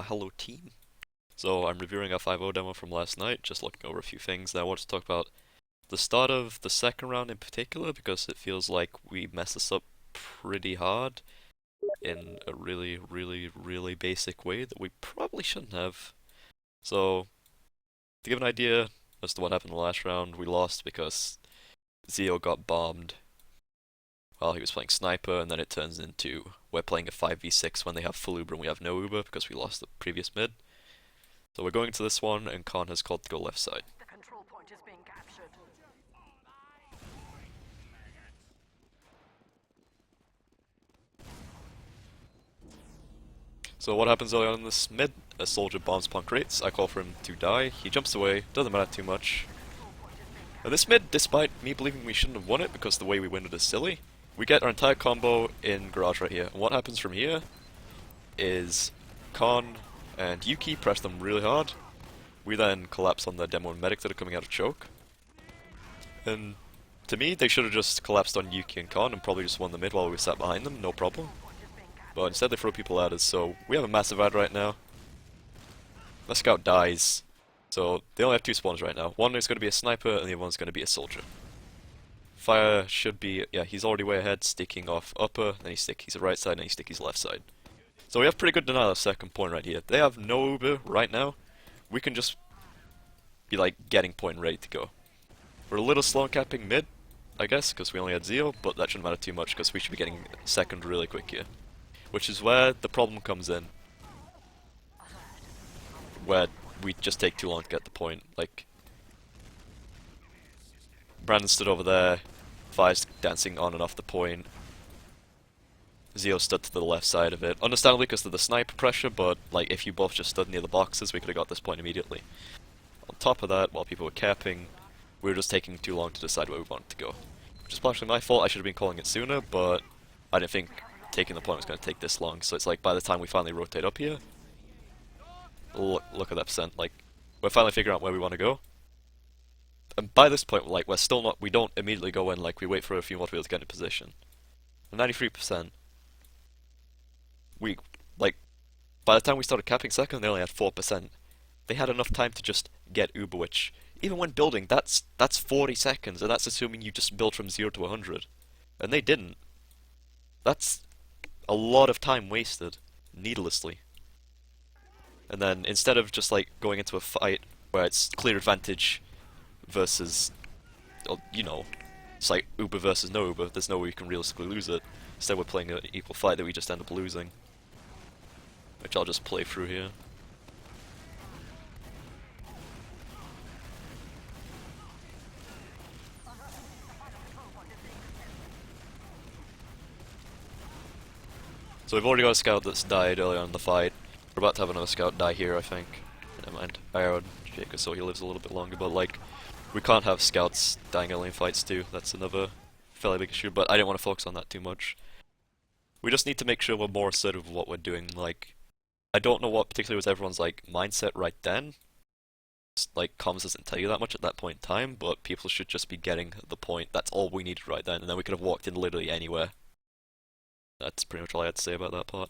Hello team. So I'm reviewing a 5.0 demo from last night, just looking over a few things. I want to talk about the start of the second round in particular, because it feels like we messed this up pretty hard in a really basic way that we probably shouldn't have. So, to give an idea as to what happened in the last round, we lost because Zio got bombed while he was playing Sniper, and then it turns into we're playing a 5v6 when they have full Uber and we have no Uber because we lost the previous mid. So we're going to this one, and Khan has called to go left side. The control point is being captured. So what happens early on in this mid? A soldier bombs Punk rates. I call for him to die. He jumps away. Doesn't matter too much. Now this mid, despite me believing we shouldn't have won it because the way we win it is silly, we get our entire combo in Garage right here. And what happens from here is Khan and Yuki press them really hard. We then collapse on the demo and medic that are coming out of choke. And to me, they should have just collapsed on Yuki and Khan and probably just won the mid while we sat behind them, no problem. But instead they throw people at us, so we have a massive ad right now. The scout dies, so they only have two spawns right now. One is going to be a sniper and the other one's going to be a soldier. Fire should be, yeah, he's already way ahead, sticking off upper, then he's right side, and he's sticky's left side. So we have pretty good denial of second point right here. They have no Uber right now. We can just be like getting point ready to go. We're a little slow on capping mid, I guess, because we only had Zio, but that shouldn't matter too much because we should be getting second really quick here. Which is where the problem comes in. Where we just take too long to get the point. Like, Brandon stood over there, Fire's dancing on and off the point. Zio stood to the left side of it. Understandably because of the sniper pressure, but like if you both just stood near the boxes, we could have got this point immediately. On top of that, while people were capping, we were just taking too long to decide where we wanted to go. Which is partially my fault, I should have been calling it sooner, but I didn't think taking the point was going to take this long, so it's like by the time we finally rotate up here, look at that percent, like, we're finally figuring out where we want to go. And by this point, like, we're still not, we don't immediately go in, like, we wait for a few more people to get in position. 93%. We, like, by the time we started capping second, they only had 4%. They had enough time to just get Uber, which, even when building, that's 40 seconds, and that's assuming you just build from 0 to 100. And they didn't. That's a lot of time wasted, needlessly. And then, instead of just, like, going into a fight where it's clear advantage versus, you know, it's like Uber versus no Uber, there's no way you can realistically lose it. Instead we're playing an equal fight that we just end up losing. Which I'll just play through here. So we've already got a scout that's died early on in the fight. We're about to have another scout die here, I think. Never mind. I arrowed Jacob so he lives a little bit longer, but like, we can't have scouts dying early in fights too. That's another fairly big issue, but I didn't want to focus on that too much. We just need to make sure we're more assertive of what we're doing. Like, I don't know what particularly was everyone's like mindset right then. Like, comms doesn't tell you that much at that point in time, but people should just be getting the point. That's all we needed right then, and then we could have walked in literally anywhere. That's pretty much all I had to say about that part.